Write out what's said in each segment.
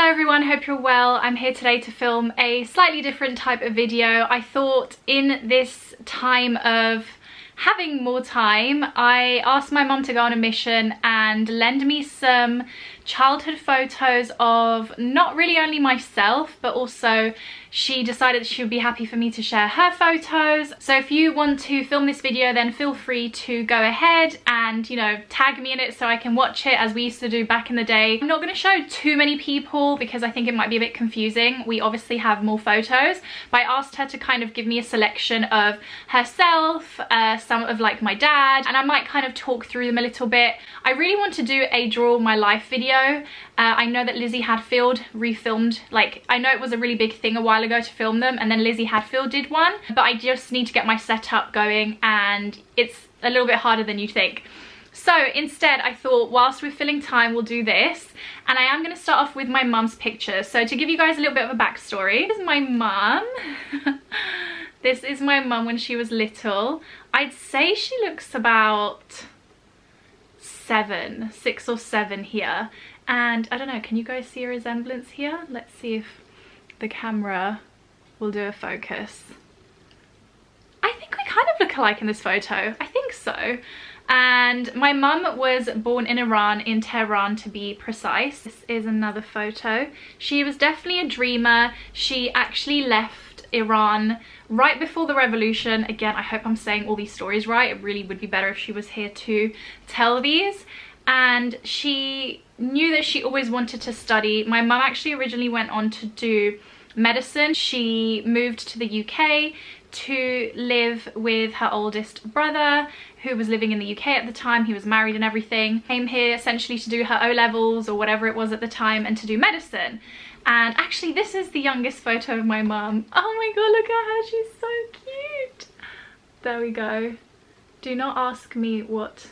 Hello everyone, hope you're well. I'm here today to film a slightly different type of video. I thought in this time of having more time, I asked my mum to go on a mission and lend me some childhood photos of not really only myself, but also she decided she would be happy for me to share her photos. So if you want to film this video, then feel free to go ahead and, you know, tag me in it so I can watch it as we used to do back in the day. I'm not going to show too many people because I think it might be a bit confusing. We obviously have more photos, but I asked her to kind of give me a selection of herself, some of like my dad, and I might kind of talk through them a little bit. I really want to do a draw my life video. I know that Lizzie Hadfield refilmed, like, I know it was a really big thing a while ago to film them, and then Lizzie Hadfield did one, but I just need to get my setup going and it's a little bit harder than you think. So instead I thought whilst we're filling time we'll do this, and I am going to start off with my mum's picture. So to give you guys a little bit of a backstory, this is my mum. This is my mum when she was little. I'd say she looks about 6 or 7 here, and I don't know, can you guys see a resemblance here? Let's see if the camera will do a focus. I think we kind of look alike in this photo. I think so. And my mum was born in Iran, in Tehran to be precise. This is another photo. She was definitely a dreamer. She actually left Iran right before the revolution. Again, I hope I'm saying all these stories right. It really would be better if she was here to tell these. And she knew that she always wanted to study. My mum actually originally went on to do medicine. She moved to the UK to live with her oldest brother, who was living in the UK at the time. He was married and everything. Came here essentially to do her O-levels or whatever it was at the time and to do medicine. And actually this is the youngest photo of my mum. Oh my god, look at her, she's so cute. There we go. Do not ask me what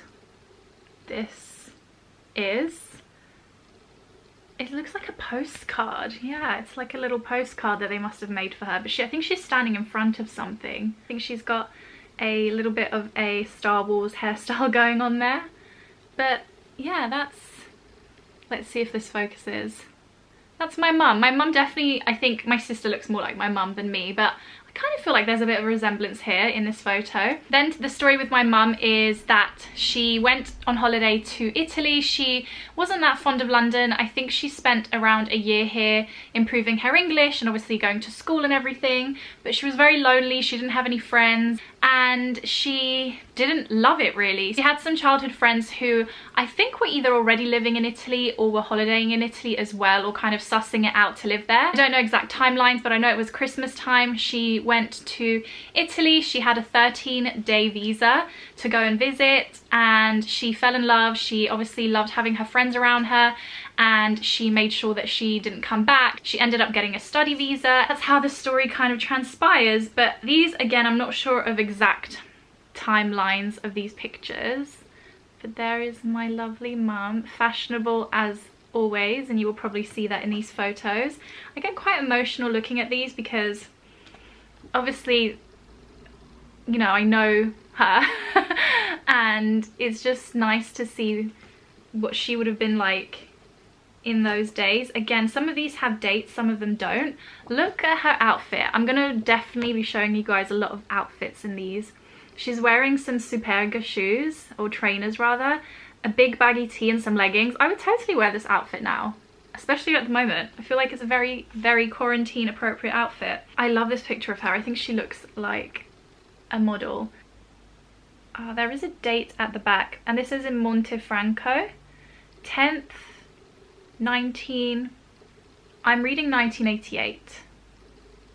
this is. It looks like a postcard. Yeah, it's like a little postcard that they must have made for her, but I think she's standing in front of something. I think she's got a little bit of a Star Wars hairstyle going on there. But yeah, let's see if this focuses. That's my mum. My mum definitely, I think my sister looks more like my mum than me, but I kind of feel like there's a bit of a resemblance here in this photo. Then the story with my mum is that she went on holiday to Italy. She wasn't that fond of London. I think she spent around a year here improving her English and obviously going to school and everything, but she was very lonely. She didn't have any friends and she didn't love it really. She had some childhood friends who I think were either already living in Italy or were holidaying in Italy as well, or kind of sussing it out to live there. I don't know exact timelines, but I know it was Christmas time. She went to Italy. She had a 13-day visa to go and visit, and she fell in love. She obviously loved having her friends around her, and she made sure that she didn't come back. She ended up getting a study visa. That's how the story kind of transpires, but these, again, I'm not sure of exact timelines of these pictures, but there is my lovely mum, fashionable as always, and you will probably see that in these photos. I get quite emotional looking at these because obviously, you know, I know her and it's just nice to see what she would have been like in those days. Again, some of these have dates, some of them don't. Look at her outfit. I'm gonna definitely be showing you guys a lot of outfits in these. She's wearing some Superga shoes, or trainers rather, a big baggy tee and some leggings. I would totally wear this outfit now, especially at the moment. I feel like it's a very, very quarantine appropriate outfit. I love this picture of her. I think she looks like a model. There is a date at the back, and this is in Montefranco, 10th, I'm reading 1988.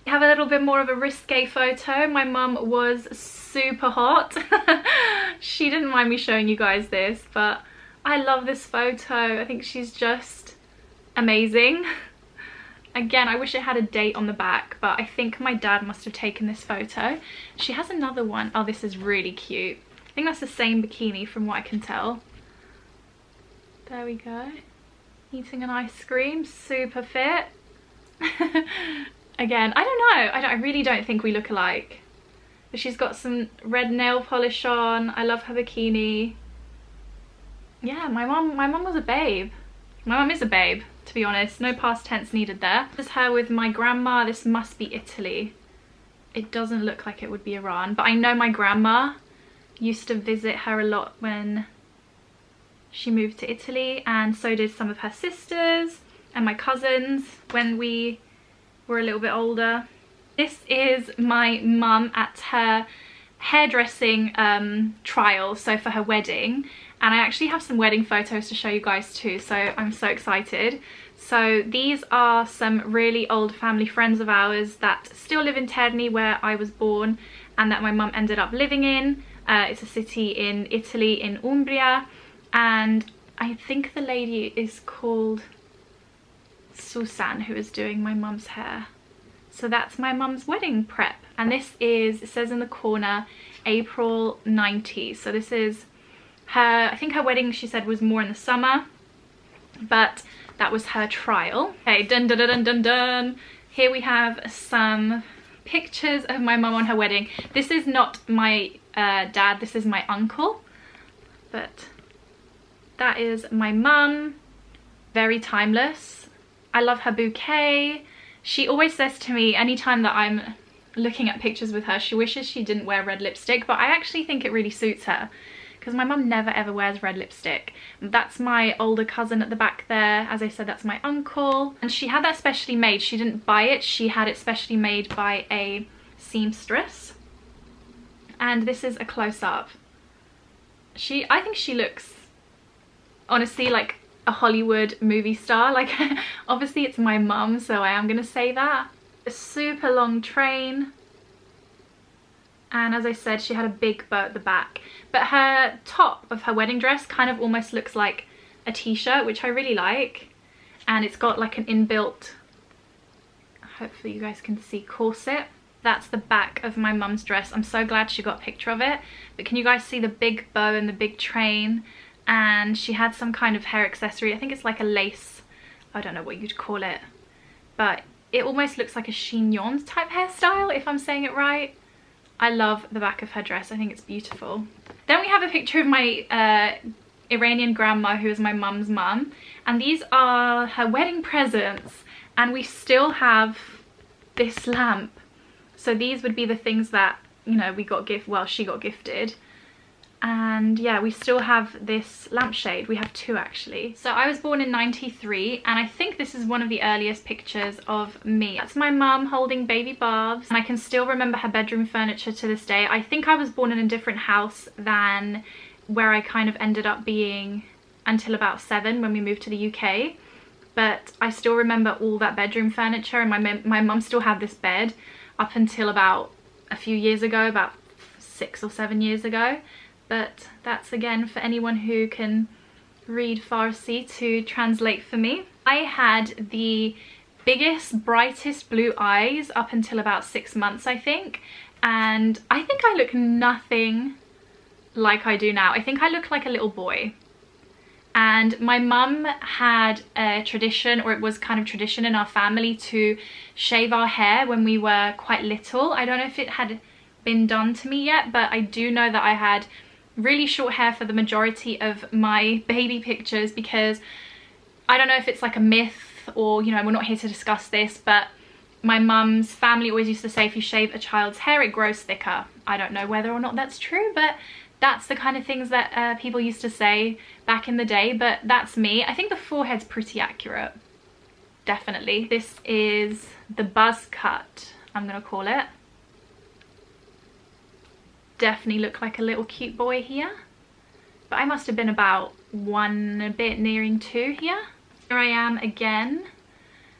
We have a little bit more of a risque photo. My mum was super hot. She didn't mind me showing you guys this, but I love this photo. I think she's just amazing. Again, I wish it had a date on the back, but I think my dad must have taken this photo. She has another one. Oh, this is really cute. I think that's the same bikini from what I can tell. There we go. Eating an ice cream, super fit. Again, I don't know. I really don't think we look alike. But she's got some red nail polish on. I love her bikini. Yeah, my mum was a babe. My mum is a babe, to be honest. No past tense needed there. This is her with my grandma. This must be Italy. It doesn't look like it would be Iran, but I know my grandma used to visit her a lot when she moved to Italy, and so did some of her sisters and my cousins when we were a little bit older. This is my mum at her hairdressing trial, so for her wedding, and I actually have some wedding photos to show you guys too, so I'm so excited. So these are some really old family friends of ours that still live in Terni, where I was born and that my mum ended up living in. It's a city in Italy, in Umbria, and I think the lady is called Susan, who is doing my mum's hair. So that's my mum's wedding prep, and this is, it says in the corner, April 90. So this is her, I think her wedding, she said, was more in the summer, but that was her trial. Okay, dun dun dun dun dun dun. Here we have some pictures of my mum on her wedding. This is not my dad, this is my uncle, but that is my mum. Very timeless. I love her bouquet. She always says to me, anytime that I'm looking at pictures with her, she wishes she didn't wear red lipstick, but I actually think it really suits her, because my mum never ever wears red lipstick. That's my older cousin at the back there. As I said, that's my uncle, and she had that specially made. She didn't buy it, she had it specially made by a seamstress. And this is a close-up. I think she looks, honestly, like a Hollywood movie star. Like, obviously it's my mum, so I am gonna say that. A super long train, and as I said, she had a big bow at the back, but her top of her wedding dress kind of almost looks like a t-shirt, which I really like, and it's got like an inbuilt, hopefully you guys can see, corset. That's the back of my mum's dress. I'm so glad she got a picture of it, but can you guys see the big bow and the big train? And she had some kind of hair accessory. I think it's like a lace, I don't know what you'd call it, but it almost looks like a chignon type hairstyle, if I'm saying it right. I love the back of her dress, I think it's beautiful. Then we have a picture of my Iranian grandma, who is my mum's mum, and these are her wedding presents, and we still have this lamp. So these would be the things that, you know, we got she got gifted. And yeah, we still have this lampshade. We have two actually. So I was born in 93, and I think this is one of the earliest pictures of me. That's my mum holding baby Barbs, and I can still remember her bedroom furniture to this day. I think I was born in a different house than where I kind of ended up being until about 7 when we moved to the UK. But I still remember all that bedroom furniture, and my mum still had this bed up until about a few years ago, about 6 or 7 years ago. But that's, again, for anyone who can read Farsi to translate for me. I had the biggest, brightest blue eyes up until about 6 months, I think. And I think I look nothing like I do now. I think I look like a little boy. And my mum had a tradition, or it was kind of tradition in our family, to shave our hair when we were quite little. I don't know if it had been done to me yet, but I do know that I had really short hair for the majority of my baby pictures, because I don't know if it's like a myth, or, you know, we're not here to discuss this, but my mum's family always used to say if you shave a child's hair, it grows thicker. I don't know whether or not that's true, but that's the kind of things that people used to say back in the day. But that's me. I think the forehead's pretty accurate, definitely. This is the buzz cut, I'm gonna call it. Definitely look like a little cute boy here, but I must have been about 1, a bit nearing 2 here. Here I am again.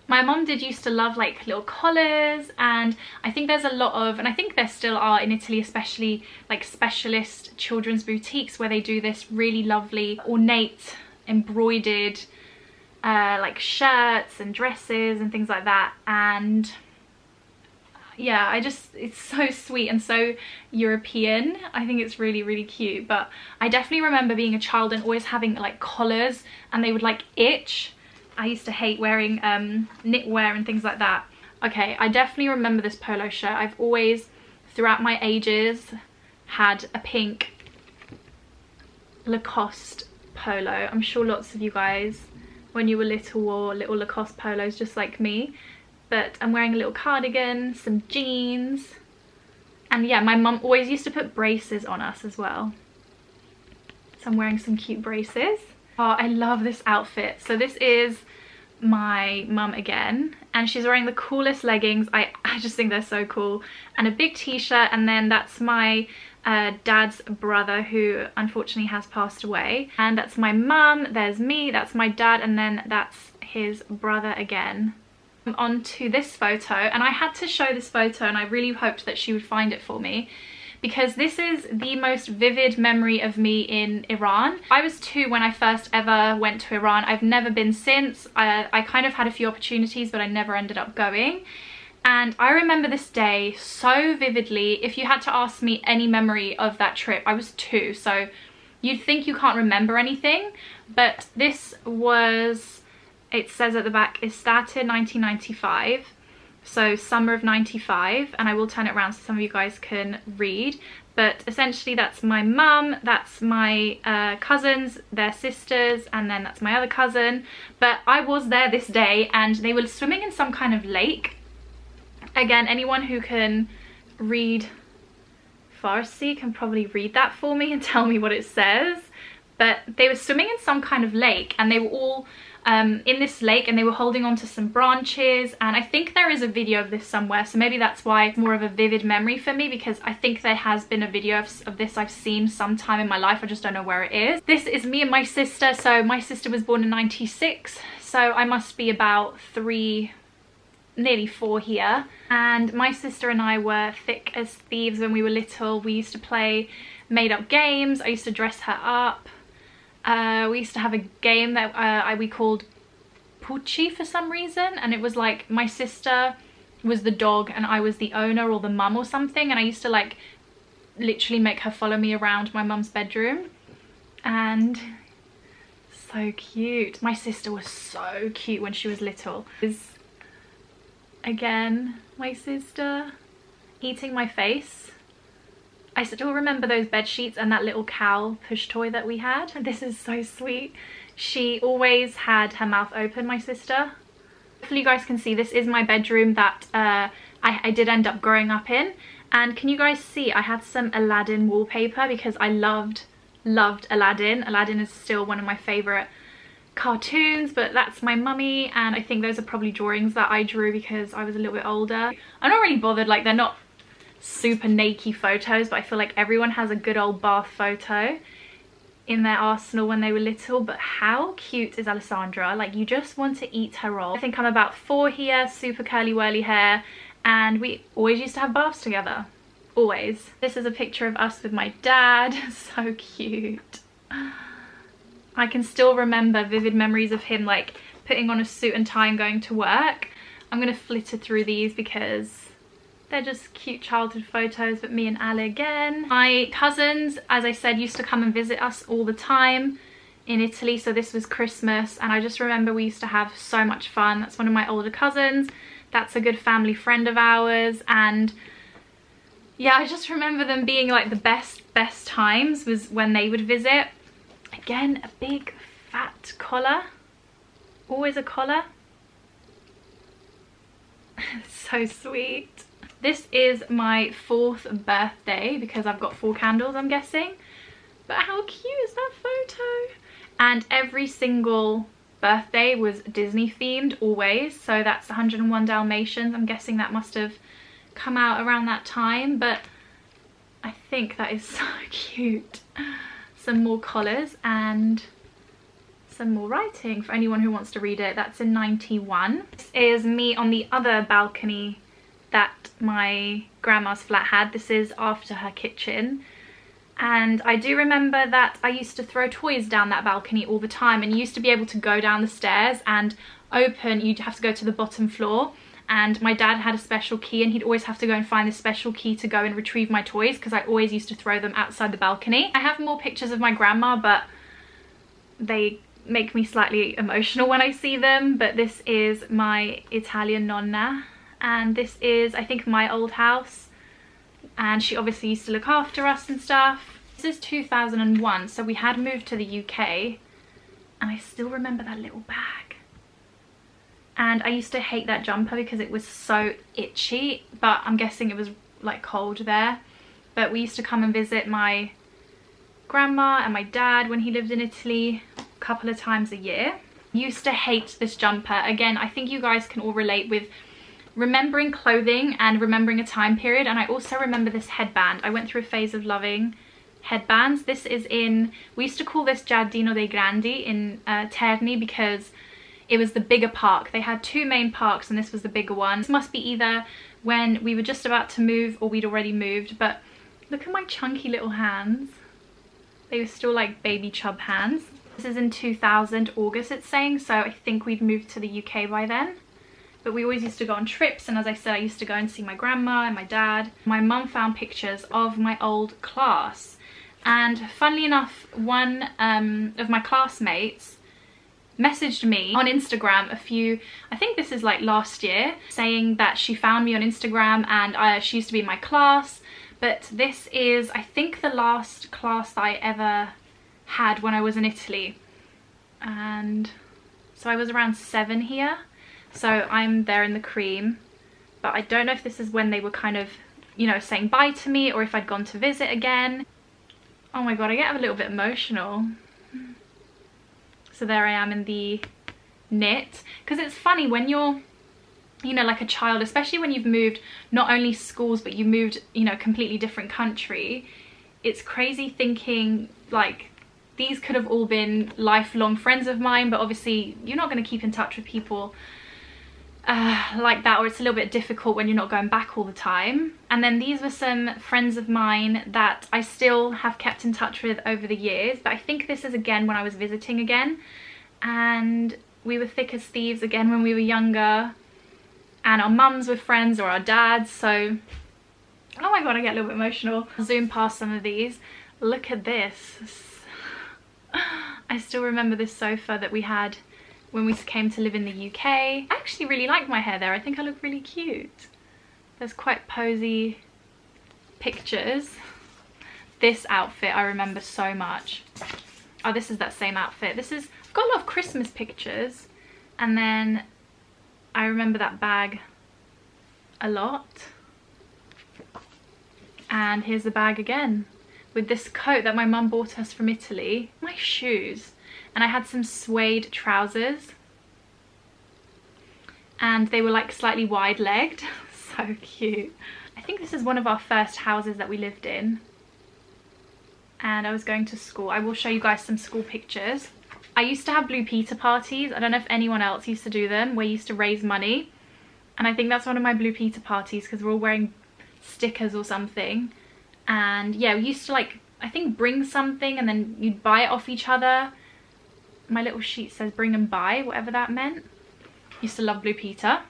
My mom did used to love like little collars, and I think there's a lot of, and I think there still are in Italy, especially like specialist children's boutiques where they do this really lovely ornate embroidered like shirts and dresses and things like that. And yeah, it's so sweet and so European. I think it's really, really cute. But I definitely remember being a child and always having like collars, and they would like itch. I used to hate wearing knitwear and things like that. Okay, I definitely remember this polo shirt. I've always, throughout my ages, had a pink Lacoste polo. I'm sure lots of you guys when you were little wore little Lacoste polos just like me. But I'm wearing a little cardigan, some jeans. And yeah, my mum always used to put braces on us as well. So I'm wearing some cute braces. Oh, I love this outfit. So this is my mum again, and she's wearing the coolest leggings. I just think they're so cool, and a big t-shirt. And then that's my dad's brother, who unfortunately has passed away, and that's my mum. There's me, that's my dad, and then that's his brother again. On to this photo, and I had to show this photo, and I really hoped that she would find it for me, because this is the most vivid memory of me in Iran. I was 2 when I first ever went to Iran. I've never been since. I kind of had a few opportunities, but I never ended up going. And I remember this day so vividly. If you had to ask me any memory of that trip, I was 2, so you'd think you can't remember anything. But this was, it says at the back, it started 1995. So summer of 95, and I will turn it around so some of you guys can read. But essentially that's my mum, that's my cousins, their sisters, and then that's my other cousin. But I was there this day, and they were swimming in some kind of lake. Again, anyone who can read Farsi can probably read that for me and tell me what it says. But they were swimming in some kind of lake, and they were all in this lake, and they were holding on to some branches. And I think there is a video of this somewhere, so maybe that's why it's more of a vivid memory for me, because I think there has been a video of this I've seen sometime in my life. I just don't know where it is. This is me and my sister. So my sister was born in 96, so I must be about 3, nearly 4 here. And my sister and I were thick as thieves when we were little. We used to play made-up games. I used to dress her up. We used to have a game that we called Poochie for some reason, and it was like my sister was the dog and I was the owner or the mum or something, and I used to like literally make her follow me around my mum's bedroom. And so cute. My sister was so cute when she was little. Again, my sister eating my face. I still remember those bed sheets and that little cow push toy that we had. This is so sweet. She always had her mouth open, my sister. Hopefully you guys can see, this is my bedroom that I did end up growing up in. And can you guys see, I had some Aladdin wallpaper because I loved Aladdin. Aladdin is still one of my favourite cartoons. But that's my mummy, and I think those are probably drawings that I drew because I was a little bit older. I'm not really bothered, like they're not super naked photos, but I feel like everyone has a good old bath photo in their arsenal when they were little. But how cute is Alessandra? Like, you just want to eat her all. I think I'm about 4 here, super curly whirly hair, and we always used to have baths together, always. This is a picture of us with my dad. So cute. I can still remember vivid memories of him like putting on a suit and tie and going to work. I'm gonna flitter through these because they're just cute childhood photos. But me and Ali again. My cousins, as I said, used to come and visit us all the time in Italy. So this was Christmas, and I just remember we used to have so much fun. That's one of my older cousins. That's a good family friend of ours. And yeah, I just remember them being like the best times was when they would visit. Again, a big fat collar. Always a collar. So sweet. This is my 4th birthday because I've got 4 candles, I'm guessing. But how cute is that photo? And every single birthday was Disney themed, always. So that's 101 Dalmatians. I'm guessing that must have come out around that time. But I think that is so cute. Some more collars and some more writing for anyone who wants to read it. That's in 91. This is me on the other balcony that my grandma's flat had. This is after her kitchen. And I do remember that I used to throw toys down that balcony all the time, and you used to be able to go down the stairs and open, you'd have to go to the bottom floor. And my dad had a special key, and he'd always have to go and find the special key to go and retrieve my toys, because I always used to throw them outside the balcony. I have more pictures of my grandma, but they make me slightly emotional when I see them. But this is my Italian nonna, and this is, I think, my old house, and she obviously used to look after us and stuff. This is 2001, so we had moved to the UK, And I still remember that little bag. And I used to hate that jumper because it was so itchy, but I'm guessing it was like cold there. But we used to come and visit my grandma and my dad when he lived in Italy a couple of times a year. Used to hate this jumper. Again, I think you guys can all relate with remembering clothing and remembering a time period. And I also remember this headband. I went through a phase of loving headbands. This is in, we used to call this Giardino dei Grandi in Terni because it was the bigger park. They had two main parks and this was the bigger one. This must be either when we were just about to move or we'd already moved, but look at my chunky little hands. They were still like baby chub hands. This is in 2000 August it's saying, so I think we'd moved to the UK by then. But we always used to go on trips, and as I said, I used to go and see my grandma and my dad. My mum found pictures of my old class, and funnily enough, one of my classmates messaged me on Instagram I think this is like last year, saying that she found me on Instagram and she used to be in my class. But this is, I think, the last class that I ever had when I was in Italy. And so I was around 7 here. So I'm there in the cream. But I don't know if this is when they were kind of, you know, saying bye to me, or if I'd gone to visit again. Oh my god, I get a little bit emotional. So there I am in the knit. Because it's funny when you're, you know, like a child, especially when you've moved not only schools, but you moved, you know, completely different country. It's crazy thinking like these could have all been lifelong friends of mine, but obviously you're not going to keep in touch with people like that, or it's a little bit difficult when you're not going back all the time. And then these were some friends of mine that I still have kept in touch with over the years, but I think this is again when I was visiting again, and we were thick as thieves again when we were younger, and our mums were friends, or our dads. So oh my god, I get a little bit emotional. I'll zoom past some of these. Look at this. I still remember this sofa that we had when we came to live in the UK. I actually really like my hair there. I think I look really cute. There's quite posy pictures. This outfit I remember so much. Oh, this is that same outfit. I've got a lot of Christmas pictures, and then I remember that bag a lot. And here's the bag again with this coat that my mum bought us from Italy. My shoes. And I had some suede trousers, and they were like slightly wide-legged. So cute. I think this is one of our first houses that we lived in, and I was going to school. I will show you guys some school pictures. I used to have Blue Peter parties. I don't know if anyone else used to do them, where you used to raise money, and I think that's one of my Blue Peter parties because we're all wearing stickers or something. And yeah, we used to, like, I think bring something and then you'd buy it off each other. My little sheet says bring and buy, whatever that meant. Used to love Blue Peter.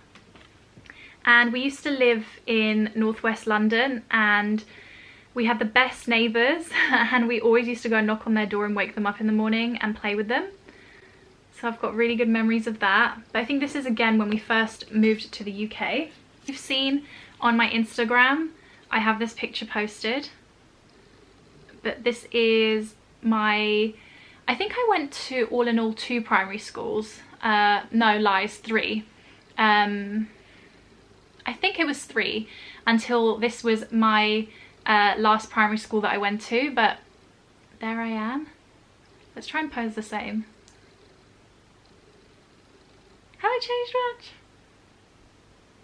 And we used to live in northwest London, and we had the best neighbours, and we always used to go and knock on their door and wake them up in the morning and play with them. So I've got really good memories of that. But I think this is again when we first moved to the UK. You've seen on my Instagram, I have this picture posted. But this is my, I think I went to all in all 2 primary schools. No, lies, 3. I think it was 3 until this was my last primary school that I went to, but there I am. Let's try and pose the same. Have I changed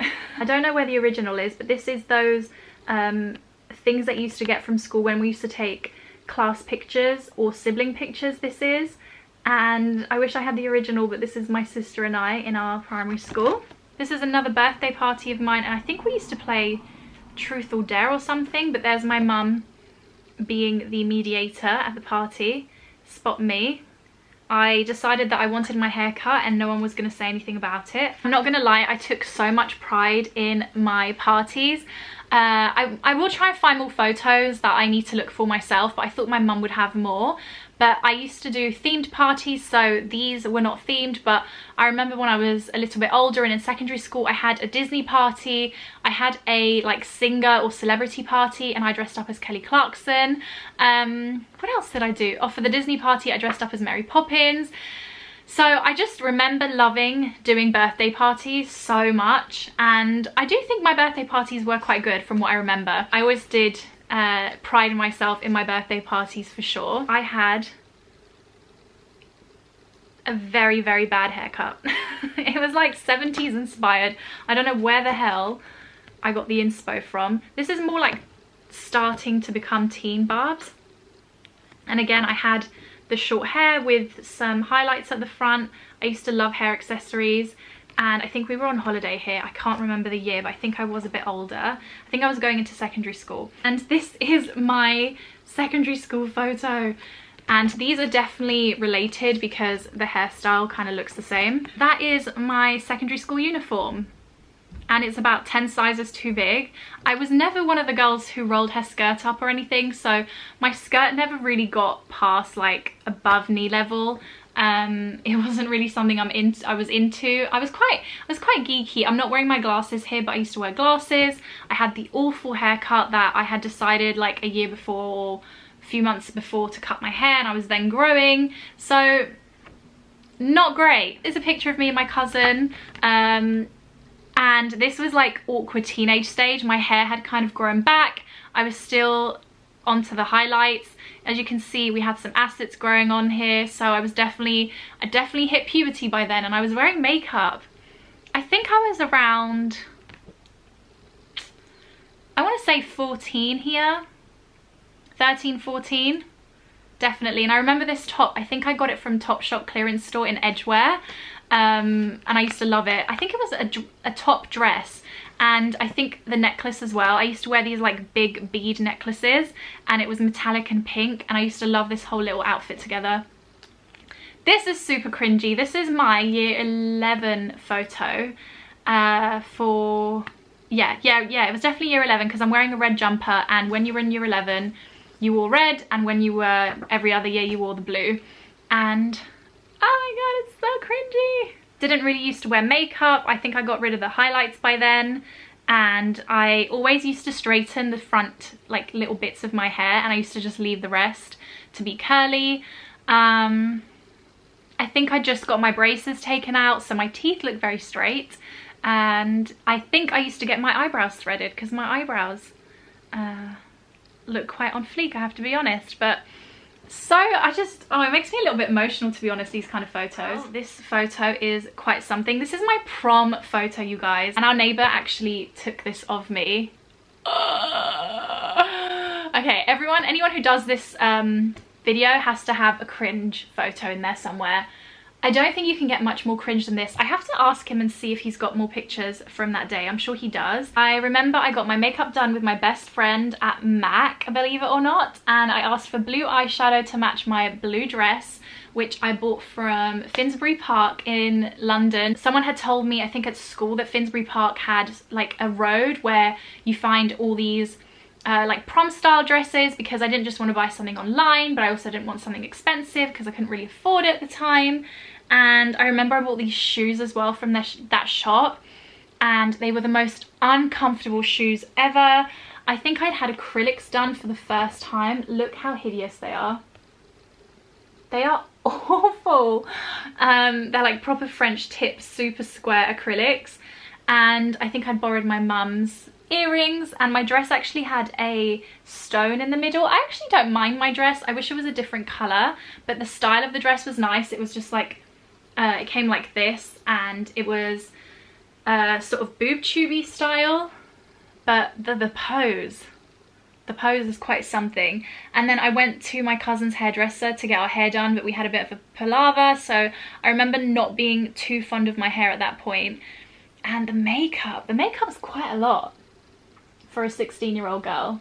much? I don't know where the original is, but this is those things that you used to get from school when we used to take class pictures or sibling pictures. This is, and I wish I had the original, but this is my sister and I in our primary school. This is another birthday party of mine, and I think we used to play Truth or Dare or something, but there's my mum being the mediator at the party. Spot me. I decided that I wanted my hair cut and no one was going to say anything about it. I'm not going to lie, I took so much pride in my parties. I will try and find more photos that I need to look for myself, but I thought my mum would have more. But I used to do themed parties, so these were not themed, but I remember when I was a little bit older and in secondary school, I had a Disney party, I had a like singer or celebrity party, and I dressed up as Kelly Clarkson. What else did I do? Oh, for the Disney party, I dressed up as Mary Poppins. So I just remember loving doing birthday parties so much, and I do think my birthday parties were quite good from what I remember. I always did pride myself in my birthday parties for sure. I had a very, very bad haircut. It was like 70s inspired. I don't know where the hell I got the inspo from. This is more like starting to become teen barbs. And again, I had the short hair with some highlights at the front. I used to love hair accessories, and I think we were on holiday here. I can't remember the year, but I think I was a bit older. I think I was going into secondary school. And this is my secondary school photo. And these are definitely related because the hairstyle kind of looks the same. That is my secondary school uniform, and it's about 10 sizes too big. I was never one of the girls who rolled her skirt up or anything, so my skirt never really got past like above knee level. It wasn't really something I was into. I was quite geeky. I'm not wearing my glasses here, but I used to wear glasses. I had the awful haircut that I had decided like a year before or a few months before to cut my hair, and I was then growing, so not great. There's a picture of me and my cousin, and this was like awkward teenage stage. My hair had kind of grown back. I was still onto the highlights. As you can see, we had some assets growing on here, so I definitely hit puberty by then, and I was wearing makeup. I think I was around, I want to say 14 here. 13, 14, definitely. And I remember this top, I think I got it from Topshop clearance store in Edgware, and I used to love it. I think it was a top dress, and I think the necklace as well. I used to wear these like big bead necklaces, and it was metallic and pink, and I used to love this whole little outfit together. This is super cringy. This is my year 11 photo yeah, it was definitely year 11 because I'm wearing a red jumper, and when you were in year 11 you wore red, and when you were every other year you wore the blue. And oh my god, it's so cringy. Didn't really used to wear makeup. I think I got rid of the highlights by then, and I always used to straighten the front like little bits of my hair, and I used to just leave the rest to be curly. I think I just got my braces taken out, so my teeth look very straight, and I think I used to get my eyebrows threaded because my eyebrows look quite on fleek, I have to be honest. But so it makes me a little bit emotional, to be honest, these kind of photos. This photo is quite something. This is my prom photo, you guys, and our neighbor actually took this of me. Okay, anyone who does this video has to have a cringe photo in there somewhere. I don't think you can get much more cringe than this. I have to ask him and see if he's got more pictures from that day. I'm sure he does. I remember I got my makeup done with my best friend at MAC, believe it or not, and I asked for blue eyeshadow to match my blue dress, which I bought from Finsbury Park in London. Someone had told me, I think at school, that Finsbury Park had like a road where you find all these like prom style dresses, because I didn't just want to buy something online, but I also didn't want something expensive because I couldn't really afford it at the time. And I remember I bought these shoes as well from that shop, and they were the most uncomfortable shoes ever. I think I'd had acrylics done for the first time. Look how hideous they are. They are awful. They're like proper French tip, super square acrylics. And I think I'd borrowed my mum's earrings, and my dress actually had a stone in the middle. I actually don't mind my dress. I wish it was a different colour, but the style of the dress was nice. It was just like, it came like this, and it was sort of boob tubey style, but the pose is quite something. And then I went to my cousin's hairdresser to get our hair done, but we had a bit of a palaver, so I remember not being too fond of my hair at that point. And the makeup's quite a lot for a 16-year-old girl.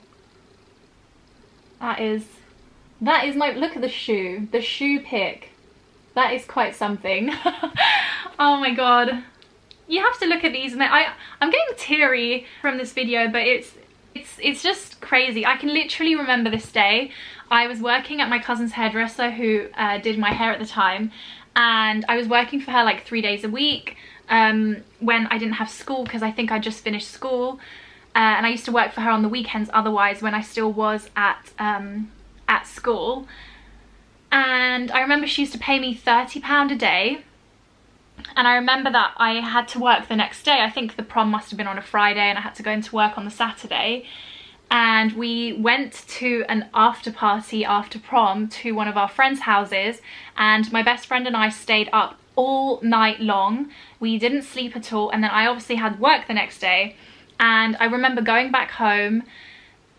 That is my, look at the shoe pick. That is quite something. Oh my god. You have to look at these. I'm getting teary from this video, but it's just crazy. I can literally remember this day. I was working at my cousin's hairdresser who did my hair at the time, and I was working for her like 3 days a week when I didn't have school, because I think I just finished school, and I used to work for her on the weekends otherwise when I still was at school. and I remember she used to pay me £30 a day. And I remember that I had to work the next day. I think the prom must have been on a Friday and I had to go into work on the Saturday. And we went to an after party after prom to one of our friends' houses, and my best friend and I stayed up all night long. We didn't sleep at all, and then I obviously had work the next day. And I remember going back home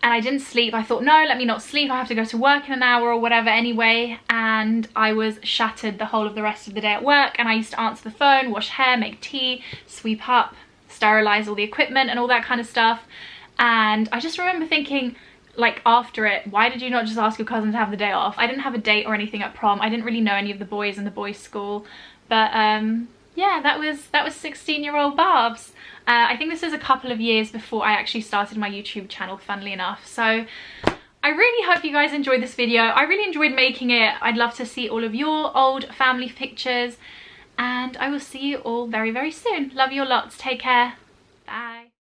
and I didn't sleep. I thought, no, let me not sleep, I have to go to work in an hour or whatever anyway. And I was shattered the whole of the rest of the day at work, and I used to answer the phone, wash hair, make tea, sweep up, sterilize all the equipment and all that kind of stuff. And I just remember thinking, like, after it, why did you not just ask your cousin to have the day off? I didn't have a date or anything at prom. I didn't really know any of the boys in the boys' school. But yeah, that was 16-year-old Barbs. I think this is a couple of years before I actually started my YouTube channel, funnily enough. So I really hope you guys enjoyed this video. I really enjoyed making it. I'd love to see all of your old family pictures. And I will see you all very, very soon. Love you lots. Take care.